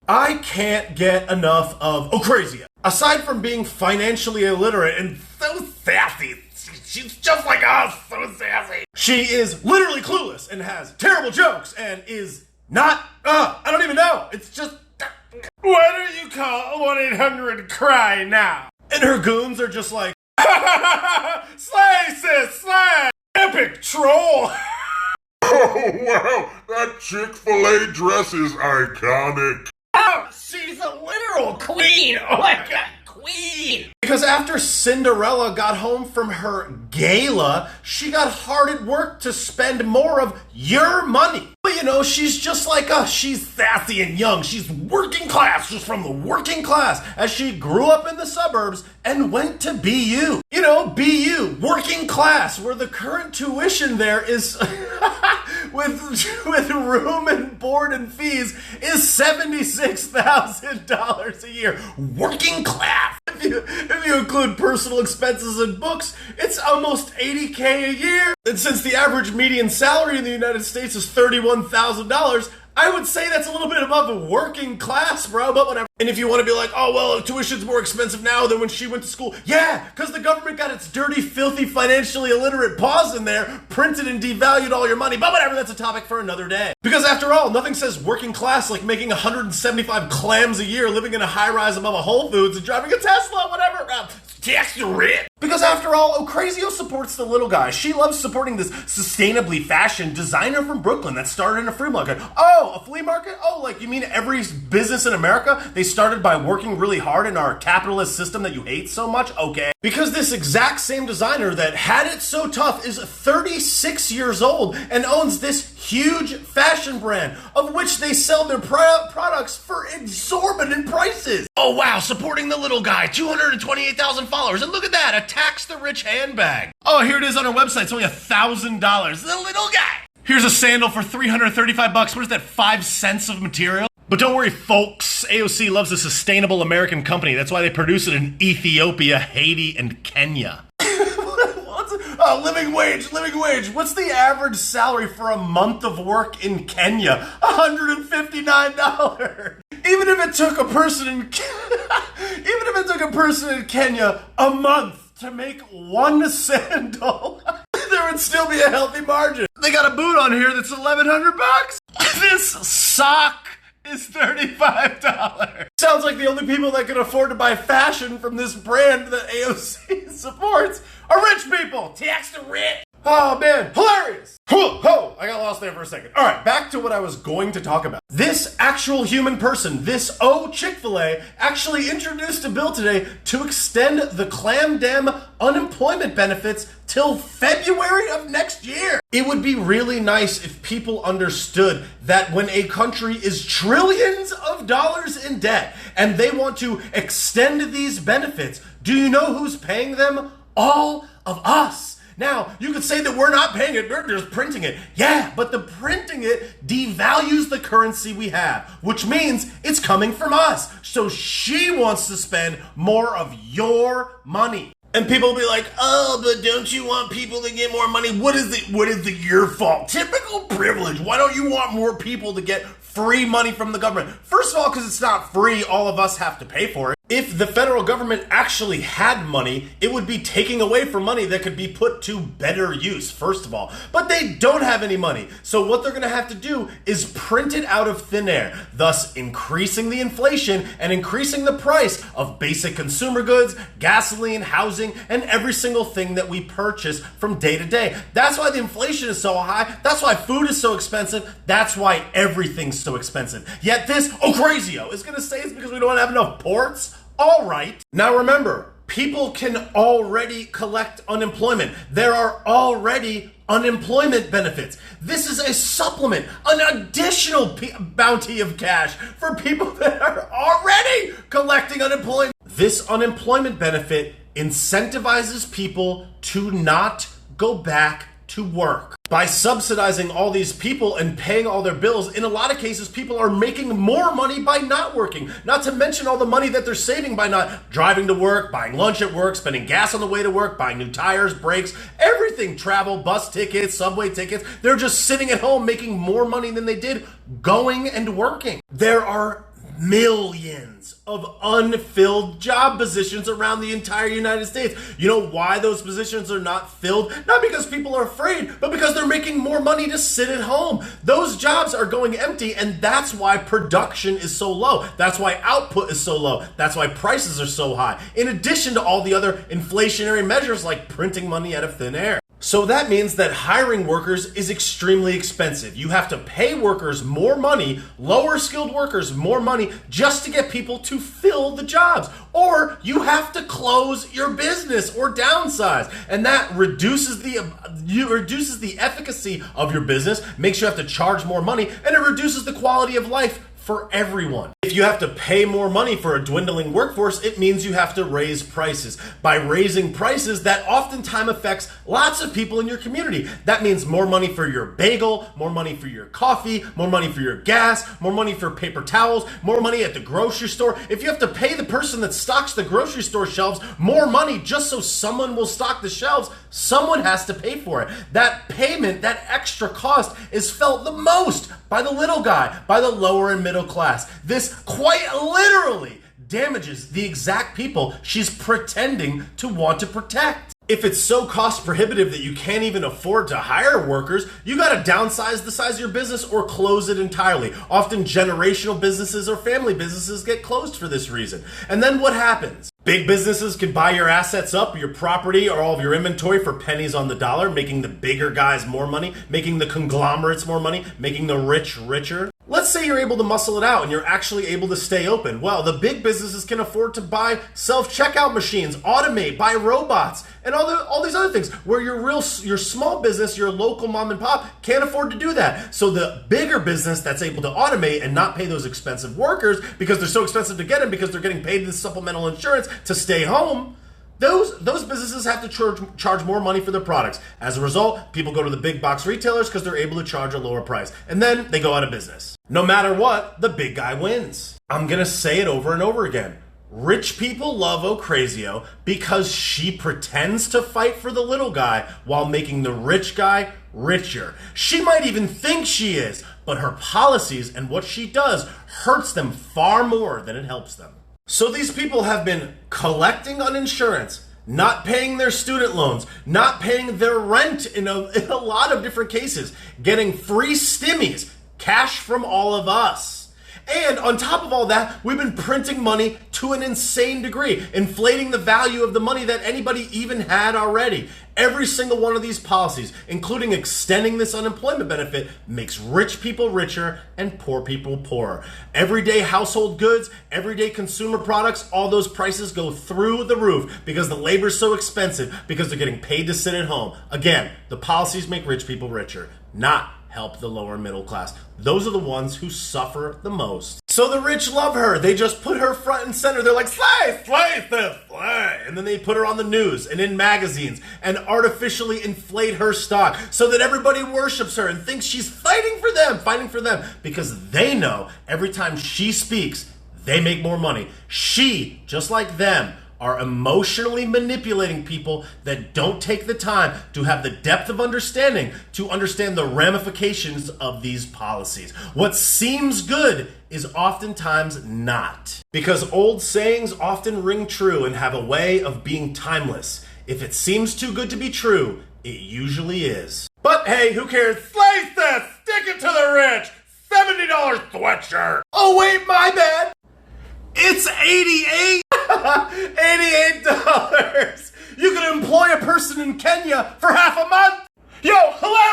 I can't get enough of O'Crazia. Aside from being financially illiterate and so sassy, she's just like us, so sassy. She is literally clueless and has terrible jokes and is not, I don't even know. It's just, why don't you call 1-800-CRY now? And her goons are just like, slay, sis, slay! Epic troll! Oh, wow, that Chick-fil-A dress is iconic. Oh, she's a literal queen! Oh my god, queen! Because after Cinderella got home from her gala, she got hard at work to spend more of your money. But you know, she's just like us. She's sassy and young. She's working class. She's from the working class as she grew up in the suburbs and went to BU. You know, BU, working class, where the current tuition there is, with room and board and fees, is $76,000 a year. Working class. If you include personal expenses and books, it's almost $80K a year. And since the average median salary in the United States is $31,000, I would say that's a little bit above a working class, bro, but whatever. And if you want to be like, oh, well, tuition's more expensive now than when she went to school. Yeah, because the government got its dirty, filthy, financially illiterate paws in there, printed and devalued all your money. But whatever, that's a topic for another day. Because after all, nothing says working class like making 175 clams a year, living in a high-rise above a Whole Foods, and driving a Tesla, whatever. Tax the rich. Because after all, O'Crazio supports the little guy. She loves supporting this sustainably fashioned designer from Brooklyn that started in a flea market. Oh, a flea market? Oh, like you mean every business in America? They started by working really hard in our capitalist system that you hate so much? Okay. Because this exact same designer that had it so tough is 36 years old and owns this huge fashion brand of which they sell their products for exorbitant prices. Oh wow, supporting the little guy, 228,000 followers, and look at that, a tax the rich handbag. Oh, here it is on our website, it's only $1,000. The little guy. Here's a sandal for $335. What is that, 5 cents of material? But don't worry, folks. AOC loves a sustainable American company. That's why they produce it in Ethiopia, Haiti, and Kenya. Living wage. What's the average salary for a month of work in Kenya? $159. Even if it took a person in Kenya a month to make one sandal, there would still be a healthy margin. They got a boot on here that's $1,100. This sock is $35. Sounds like the only people that can afford to buy fashion from this brand that AOC supports are rich people. Tax the rich. Oh man, hilarious. Ho, I got lost there for a second. All right, back to what I was going to talk about. This actual human person, this O'Chick-Fil-A, actually introduced a bill today to extend the clam dem unemployment benefits till February of next year. It would be really nice if people understood that when a country is trillions of dollars in debt and they want to extend these benefits, do you know who's paying them? All of us. Now, you could say that we're not paying it, we're just printing it. Yeah, but the printing it devalues the currency we have, which means it's coming from us. So she wants to spend more of your money. And people will be like, oh, but don't you want people to get more money? What is it your fault? Typical privilege. Why don't you want more people to get free money from the government? First of all, because it's not free, all of us have to pay for it. If the federal government actually had money, it would be taking away from money that could be put to better use, first of all. But they don't have any money. So what they're going to have to do is print it out of thin air, thus increasing the inflation and increasing the price of basic consumer goods, gasoline, housing, and every single thing that we purchase from day to day. That's why the inflation is so high. That's why food is so expensive. That's why everything's so expensive. Yet this O'Crazio is going to say it's because we don't have enough ports. All right. Now remember, people can already collect unemployment. There are already unemployment benefits. This is a supplement, an additional bounty of cash for people that are already collecting unemployment. This unemployment benefit incentivizes people to not go back to work. By subsidizing all these people and paying all their bills, in a lot of cases, people are making more money by not working. Not to mention all the money that they're saving by not driving to work, buying lunch at work, spending gas on the way to work, buying new tires, brakes, everything, travel, bus tickets, subway tickets. They're just sitting at home making more money than they did going and working. There are millions of unfilled job positions around the entire United States. You know why those positions are not filled? Not because people are afraid, but because they're making more money to sit at home. Those jobs are going empty, and that's why production is so low. That's why output is so low. That's why prices are so high. In addition to all the other inflationary measures like printing money out of thin air. So that means that hiring workers is extremely expensive. You have to pay workers more money, lower skilled workers more money, just to get people to fill the jobs. Or you have to close your business or downsize. And that reduces the efficacy of your business, makes you have to charge more money, and it reduces the quality of life for everyone. If you have to pay more money for a dwindling workforce, it means you have to raise prices. By raising prices, that oftentimes affects lots of people in your community. That means more money for your bagel, more money for your coffee, more money for your gas, more money for paper towels, more money at the grocery store. If you have to pay the person that stocks the grocery store shelves more money just so someone will stock the shelves, someone has to pay for it. That payment, that extra cost, is felt the most by the little guy, by the lower and middle class. This quite literally damages the exact people she's pretending to want to protect. If it's so cost prohibitive that you can't even afford to hire workers, you gotta downsize the size of your business or close it entirely. Often generational businesses or family businesses get closed for this reason. And then what happens? Big businesses can buy your assets up, your property, or all of your inventory for pennies on the dollar, making the bigger guys more money, making the conglomerates more money, making the rich richer. Let's say you're able to muscle it out and you're actually able to stay open. Well, the big businesses can afford to buy self-checkout machines, automate, buy robots, and all these other things where your small business, your local mom and pop can't afford to do that. So the bigger business that's able to automate and not pay those expensive workers because they're so expensive to get them because they're getting paid this supplemental insurance to stay home, those businesses have to charge more money for their products. As a result, people go to the big box retailers because they're able to charge a lower price. And then they go out of business. No matter what, the big guy wins. I'm going to say it over and over again. Rich people love Ocrazio because she pretends to fight for the little guy while making the rich guy richer. She might even think she is, but her policies and what she does hurts them far more than it helps them. So these people have been collecting on insurance, not paying their student loans, not paying their rent in a lot of different cases, getting free stimmies, cash from all of us. And on top of all that, we've been printing money to an insane degree, inflating the value of the money that anybody even had already. Every single one of these policies, including extending this unemployment benefit, makes rich people richer and poor people poorer. Everyday household goods, everyday consumer products, all those prices go through the roof because the labor's so expensive because they're getting paid to sit at home. Again, the policies make rich people richer, not help the lower middle class. Those are the ones who suffer the most. So the rich love her. They just put her front and center. They're like, slay, slay, slay. And then they put her on the news and in magazines and artificially inflate her stock so that everybody worships her and thinks she's fighting for them because they know every time she speaks, they make more money. She, just like them, are emotionally manipulating people that don't take the time to have the depth of understanding to understand the ramifications of these policies. What seems good is oftentimes not. Because old sayings often ring true and have a way of being timeless. If it seems too good to be true, it usually is. But hey, who cares? Slice this! Stick it to the rich! $70 sweatshirt! Oh wait, my bad! It's $88! $88! You can employ a person in Kenya for half a month! Yo, hello!